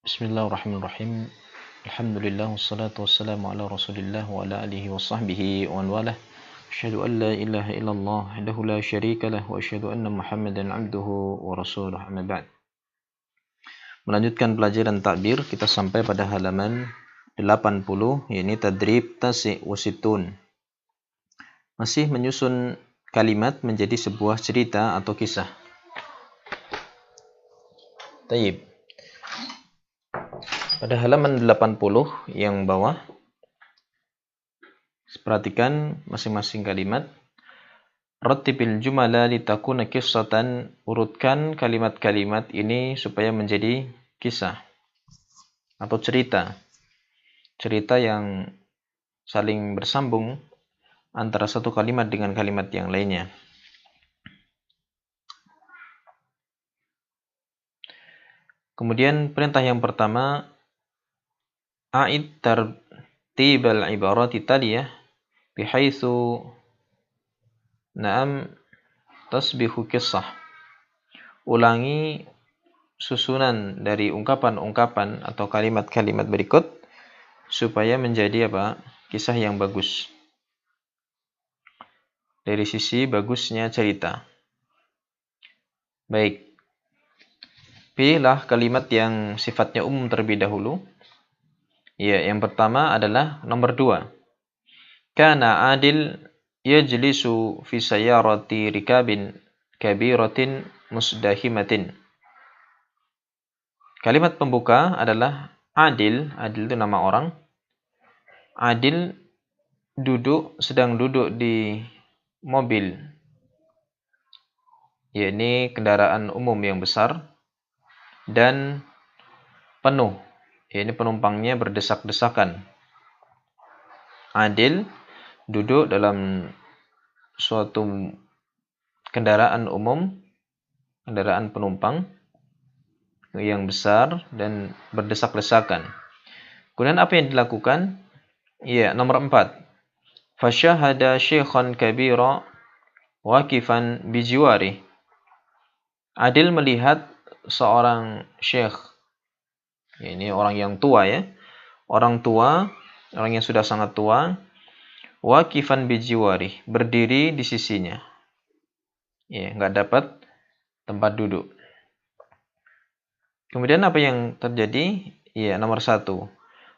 Bismillahirrahmanirrahim. Alhamdulillah wassalatu wassalamu ala Rasulillah wa ala alihi wa sahbihi wa man walah. Asyhadu an la ilaha illallah wahdahu la syarika lah wa asyhadu anna Muhammadan abduhu wa rasuluh. Amma ba'd. Melanjutkan pelajaran takbir, kita sampai pada halaman 80, yakni tadrib tasi' wasitun. Masih menyusun kalimat menjadi sebuah cerita atau kisah. Tayyib. Pada halaman 80 yang bawah, perhatikan masing-masing kalimat. Rattibil jumala litakuna qissatan. Urutkan kalimat-kalimat ini supaya menjadi kisah atau cerita. Cerita yang saling bersambung antara satu kalimat dengan kalimat yang lainnya. Kemudian perintah yang pertama, a'id tartibal ibarati taliyah bihaitsu na'am tasbihu qissah. Ulangi susunan dari ungkapan-ungkapan atau kalimat-kalimat berikut supaya menjadi kisah yang bagus. Dari sisi bagusnya cerita. Baik. Pilihlah kalimat yang sifatnya umum terlebih dahulu. Ya, yang pertama adalah nomor 2. Kana Adil yajlisu fi sayyarati rikabin kabiratin musdahimatin. Kalimat pembuka adalah Adil. Adil itu nama orang. Adil sedang duduk di mobil. Ya, ini kendaraan umum yang besar dan penuh. Ya, ini penumpangnya berdesak-desakan. Adil duduk dalam suatu kendaraan umum, kendaraan penumpang yang besar dan berdesak-desakan. Kemudian apa yang dilakukan? Ya, nomor 4. Fasyahada syaikhan kabira waqifan bijiwari. Adil melihat seorang syekh. Ini orang yang tua ya. Orang yang sudah sangat tua. Waqifan bijiwari, berdiri di sisinya. Ya, enggak dapat tempat duduk. Kemudian apa yang terjadi? Ya, nomor 1.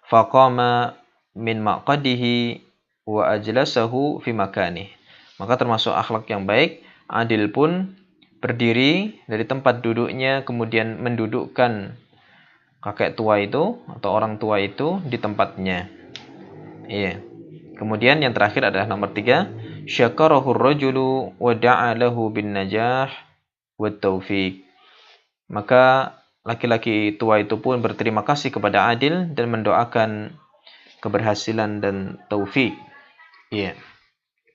Faqama min maqadihi wa ajlasahu fi makani. Maka termasuk akhlak yang baik, Adil pun berdiri dari tempat duduknya, kemudian mendudukkan kakek tua itu atau orang tua itu di tempatnya. Iya. Kemudian yang terakhir adalah nomor 3. Syakarahu ar-rajulu wa da'a lahu bin najah wa taufiq. Maka laki-laki tua itu pun berterima kasih kepada Adil dan mendoakan keberhasilan dan taufik. Iya.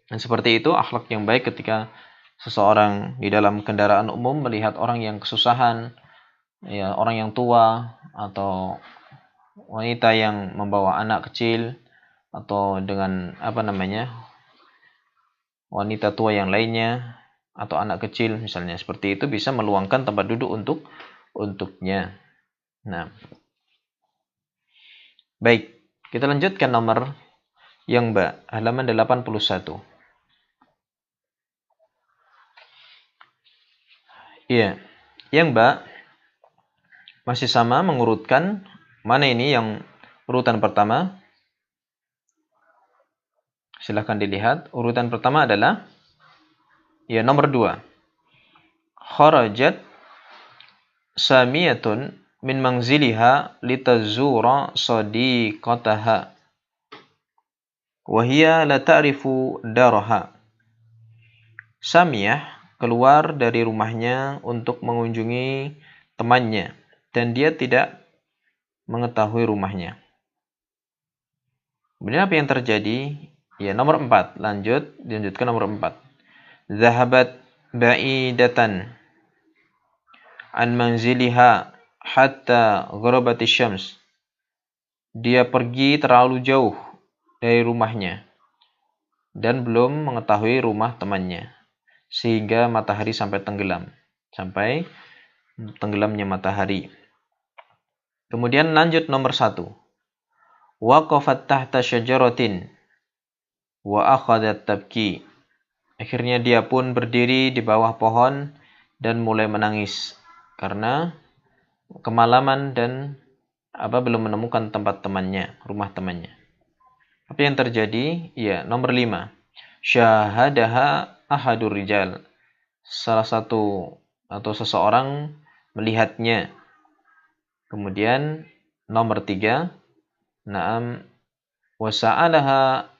Dan seperti itu akhlak yang baik ketika seseorang di dalam kendaraan umum melihat orang yang kesusahan, ya, orang yang tua atau wanita yang membawa anak kecil atau dengan wanita tua yang lainnya atau anak kecil misalnya, seperti itu bisa meluangkan tempat duduk untuknya. Nah, baik, kita lanjutkan nomor yang halaman 81. Iya, yang masih sama mengurutkan. Mana ini yang urutan pertama? Silahkan dilihat. Urutan pertama adalah ya nomor 2. Kharajat Samiyatun min manziliha litazura sadiqataha wa hiya la ta'rifu daraha. Samiyah keluar dari rumahnya untuk mengunjungi temannya dan dia tidak mengetahui rumahnya. Kemudian apa yang terjadi? Ya, nomor 4. Dilanjutkan nomor 4. Zahabat ba'idatan an manziliha hatta gharabatis syams. Dia pergi terlalu jauh dari rumahnya dan belum mengetahui rumah temannya sehingga matahari sampai tenggelamnya matahari. Kemudian lanjut nomor 1. Waqafat tahta syajaratin wa akhadat tabki. Akhirnya dia pun berdiri di bawah pohon dan mulai menangis karena kemalaman dan belum menemukan tempat temannya, rumah temannya. Apa yang terjadi? Ya, nomor 5. Syahadaha ahadur rijal. Salah satu atau seseorang melihatnya. Kemudian nomor 3. Naam wasa'alaha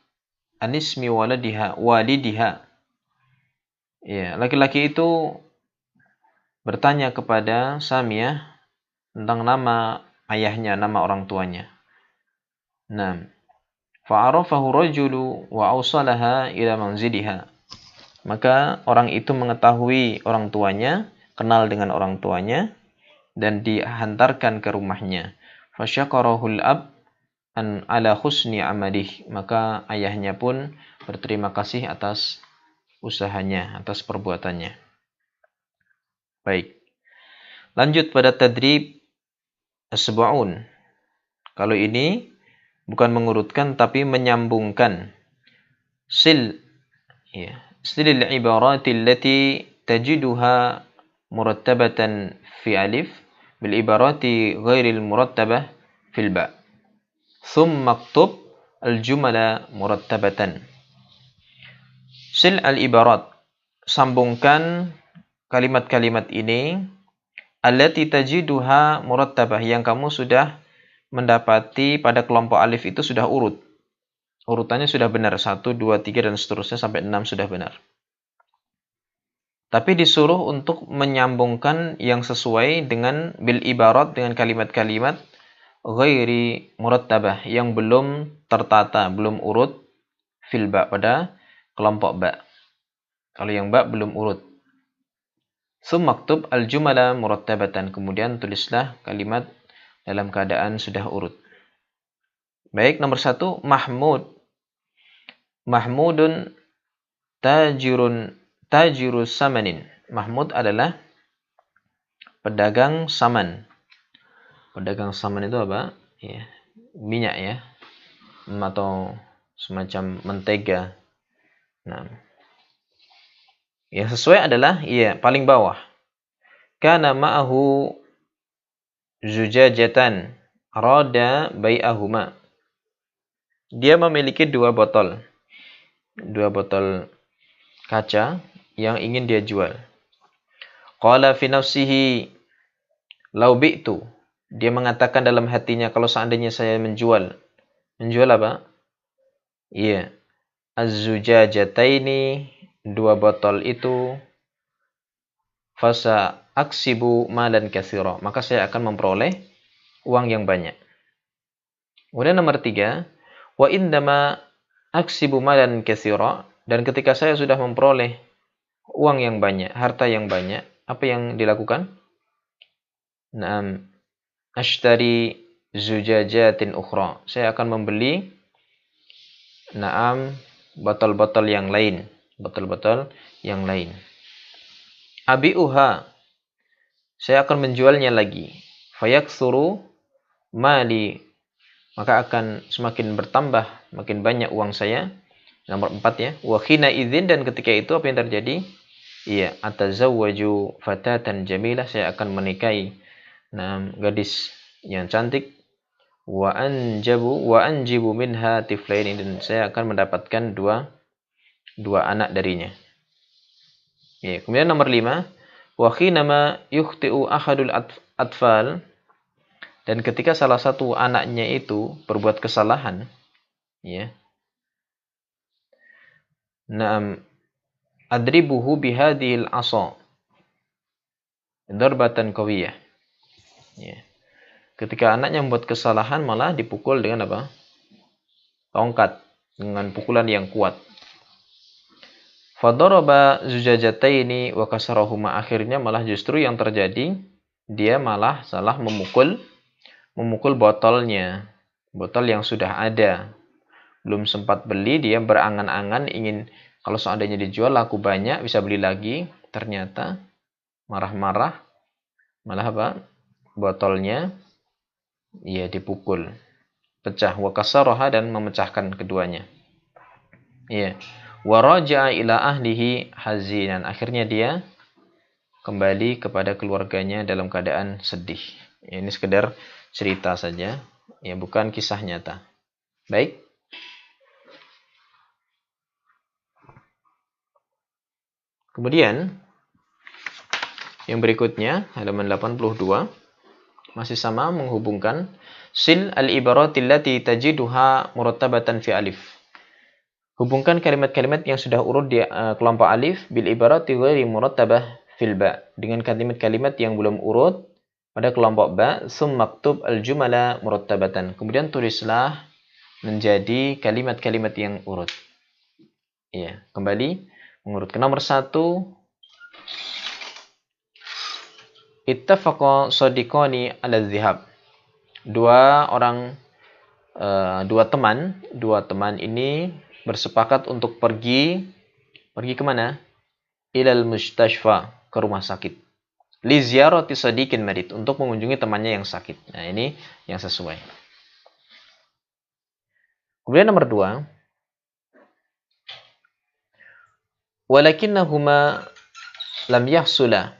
anismi walidiha. Ya, laki-laki itu bertanya kepada Samiyah tentang nama ayahnya, nama orang tuanya. Nah, fa'arafahu rajulu wa awsalaha ila manziliha. Maka orang itu mengetahui orang tuanya, kenal dengan orang tuanya, dan dihantarkan ke rumahnya. Fasyakarahul ab an ala husni amalih. Maka ayahnya pun berterima kasih atas usahanya, atas perbuatannya. Baik. Lanjut pada tadrib as-sab'un. Kalau ini bukan mengurutkan tapi menyambungkan. Silil ibarati allati tajiduha murattabatan fi alif bil ibarati ghairil murattabah fil ba. Thumma aktub al-jumala murattabatan. Sil al-ibarat. Sambungkan kalimat-kalimat ini allati tajiduha murattabah, yang kamu sudah mendapati pada kelompok alif itu sudah urut. Urutannya sudah benar, 1, 2, 3 dan seterusnya sampai 6 sudah benar. Tapi disuruh untuk menyambungkan yang sesuai dengan bil ibarat, dengan kalimat-kalimat ghairi murattabah, yang belum tertata, belum urut fil ba, pada kelompok ba. Kalau yang ba belum urut. Maktub al-jumala murattabatan. Kemudian tulislah kalimat dalam keadaan sudah urut. Baik, nomor 1, Mahmud. Mahmudun tajirus samanin. Mahmud adalah pedagang saman. Pedagang saman itu apa? Ya, minyak ya. Atau semacam mentega. Nah, yang sesuai adalah paling bawah. Kana ma'ahu zujajatan rada bai'ahuma. Dia memiliki 2 botol. 2 botol kaca yang ingin dia jual. Qala fi nafsihi law bi'tu. Dia mengatakan dalam hatinya, kalau seandainya saya menjual. Menjual apa? Iya. Az-zujajataini, 2 botol itu, fasa aksibu malan katsira, maka saya akan memperoleh uang yang banyak. Kemudian nomor 3, wa indama aksibu malan katsira, dan ketika saya sudah memperoleh uang yang banyak, harta yang banyak, apa yang dilakukan? Naam, ashtari zujajatin ukhra. Saya akan membeli botol-botol yang lain, botol-botol yang lain. Abi'uha, saya akan menjualnya lagi. Fayaksuru mali, maka akan semakin bertambah, makin banyak uang saya. Nomor 4 ya. Wa khina idzin, dan ketika itu apa yang terjadi? Iya, atazawwaju fatatan jamilah, saya akan menikahi gadis yang cantik. Wa anjibu minha tiflain, dan saya akan mendapatkan dua anak darinya. Ya, kemudian nomor 5, wa khinama yukhti'u ahadul atfal, dan ketika salah satu anaknya itu berbuat kesalahan, ya. Naam adribuhu bihadhil asa darbatan qawiyah. Ya. Ketika anaknya membuat kesalahan, malah dipukul dengan apa? Tongkat, dengan pukulan yang kuat. Fadaraba zujajataini wa kasarahuma, akhirnya malah justru yang terjadi, dia malah salah memukul botolnya. Botol yang sudah ada. Belum sempat beli, dia berangan-angan ingin kalau seandainya dijual laku banyak, bisa beli lagi. Ternyata marah-marah, malah apa? Botolnya Ia dipukul, pecah, wa kasaraha dan memecahkan keduanya. Iya. Wa raja'a ila ahlihi hazinan. Akhirnya dia kembali kepada keluarganya dalam keadaan sedih. Ini sekedar cerita saja, ya bukan kisah nyata. Baik. Kemudian yang berikutnya halaman 82 masih sama menghubungkan sil al-ibaratil lati tajiduha murattabatan fi alif. Hubungkan kalimat-kalimat yang sudah urut di kelompok alif bil ibarati ghairi murattabah fil ba dengan kalimat-kalimat yang belum urut pada kelompok ba, summa maktub al-jumala murattabatan. Kemudian tulislah menjadi kalimat-kalimat yang urut. Iya, kembali mengurut ke nomor 1. Ittafaqa shadiqani ala dhihab. Dua teman ini bersepakat untuk pergi kemana? Ilal mustashfa, ke rumah sakit. Li ziyarati shadiqin marid, untuk mengunjungi temannya yang sakit. Nah, ini yang sesuai. Kemudian nomor 2. Walakinnahuma lam yahsula.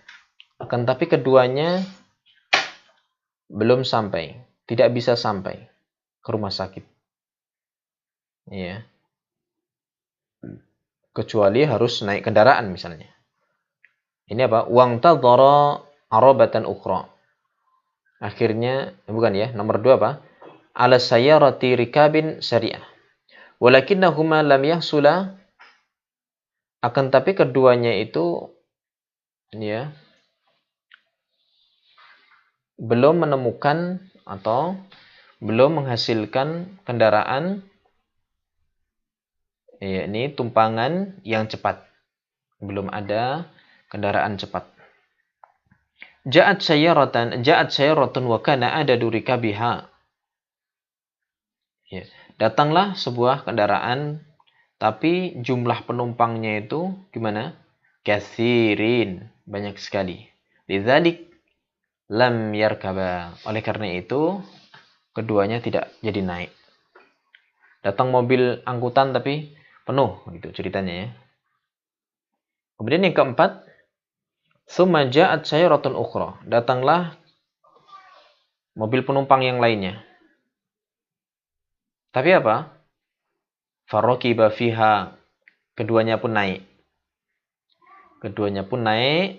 Akan tapi keduanya belum sampai, tidak bisa sampai ke rumah sakit. Ya. Kecuali harus naik kendaraan misalnya. Ini apa? Wang tadhara arabatan ukhra. Akhirnya, bukan ya, nomor 2 apa? Ala sayyarati rikabin syariah. Walakinnahuma lam yahsula. Akan tapi keduanya itu ya belum menemukan atau belum menghasilkan kendaraan, yakni tumpangan yang cepat. Belum ada kendaraan cepat. Ja'at sayyaratun wa kana adadu rikabiha. Ya. Datanglah sebuah kendaraan, tapi jumlah penumpangnya itu gimana? Katsirin, banyak sekali. Lidzalik lam yarkaba. Oleh karena itu, keduanya tidak jadi naik. Datang mobil angkutan tapi penuh, gitu ceritanya ya. Kemudian yang keempat, summa ja'at sayyaratun ukhra. Datanglah mobil penumpang yang lainnya. Tapi apa? Farakiba fiha. Keduanya pun naik.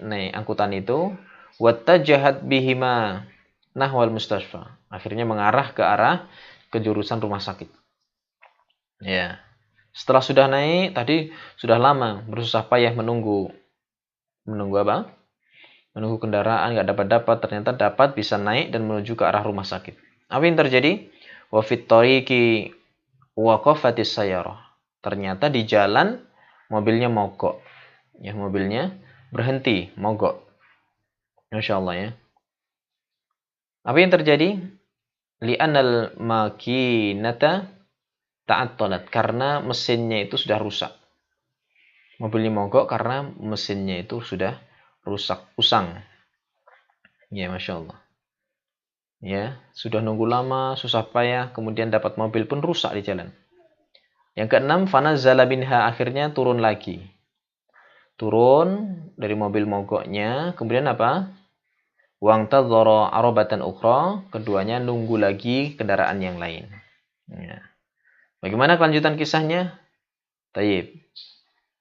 Naik angkutan itu. Wattajahat bihima nahwal mustashfa. Akhirnya mengarah ke jurusan rumah sakit. Ya. Setelah sudah naik, tadi sudah lama bersusah payah menunggu apa? Menunggu kendaraan, nggak dapat. Ternyata dapat, bisa naik dan menuju ke arah rumah sakit. Apa yang terjadi? Wa fit tariqi waqafatis sayyarah. Ternyata di jalan mobilnya mogok. Ya, mobilnya berhenti, mogok. Masya Allah ya. Apa yang terjadi? Li'anal makinata ta'attalat, karena mesinnya itu sudah rusak. Mobilnya mogok karena mesinnya itu sudah rusak, usang. Ya, Masya Allah. Ya, sudah nunggu lama, susah payah, kemudian dapat mobil pun rusak di jalan. Yang keenam, fanazala binha, akhirnya turun lagi. Turun dari mobil mogoknya, kemudian apa? Wang tadhara arabatan ukhra, keduanya nunggu lagi kendaraan yang lain. Ya. Bagaimana kelanjutan kisahnya? Tayyib.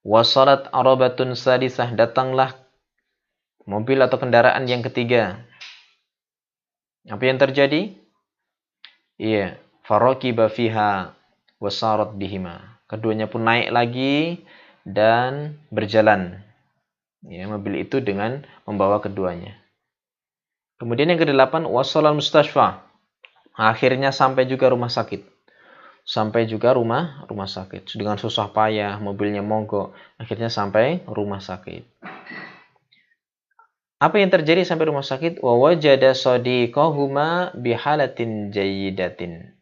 Wasalat arabatun sadisah, datanglah mobil atau kendaraan yang ketiga. Apa yang terjadi? Iya, farakiba fiha wasarat bihima. Keduanya pun naik lagi dan berjalan. Ya, mobil itu dengan membawa keduanya. Kemudian yang ke-8, wasalal mustashfa. Akhirnya sampai juga rumah sakit. Sampai juga rumah sakit. Dengan susah payah, mobilnya mogok. Akhirnya sampai rumah sakit. Apa yang terjadi sampai rumah sakit? Wa wajada sadiqahuma bihalatin jayyidatin.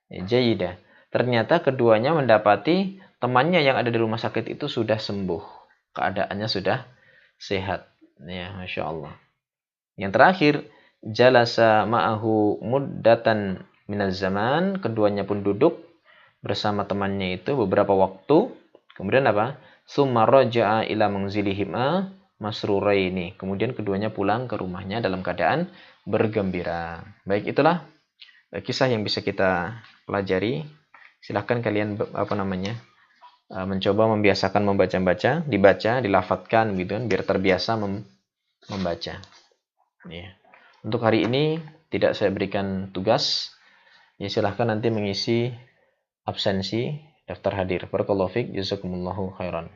Jayyidah. Ternyata keduanya mendapati temannya yang ada di rumah sakit itu sudah sembuh. Keadaannya sudah sehat. Ya, Masya Allah. Yang terakhir, jalasa ma'ahu muddatan minaz zaman, keduanya pun duduk bersama temannya itu beberapa waktu. Kemudian apa? Summa raja'a ila manzilihima masruraini. Kemudian keduanya pulang ke rumahnya dalam keadaan bergembira. Baik, itulah kisah yang bisa kita pelajari. Silahkan kalian mencoba membiasakan membaca-baca, dibaca, dilafadzkan gitu kan, biar terbiasa membaca. Ya. Untuk hari ini tidak saya berikan tugas. Ya, silahkan nanti mengisi absensi daftar hadir. Barakallahu fiik, jazakumullahu khairan.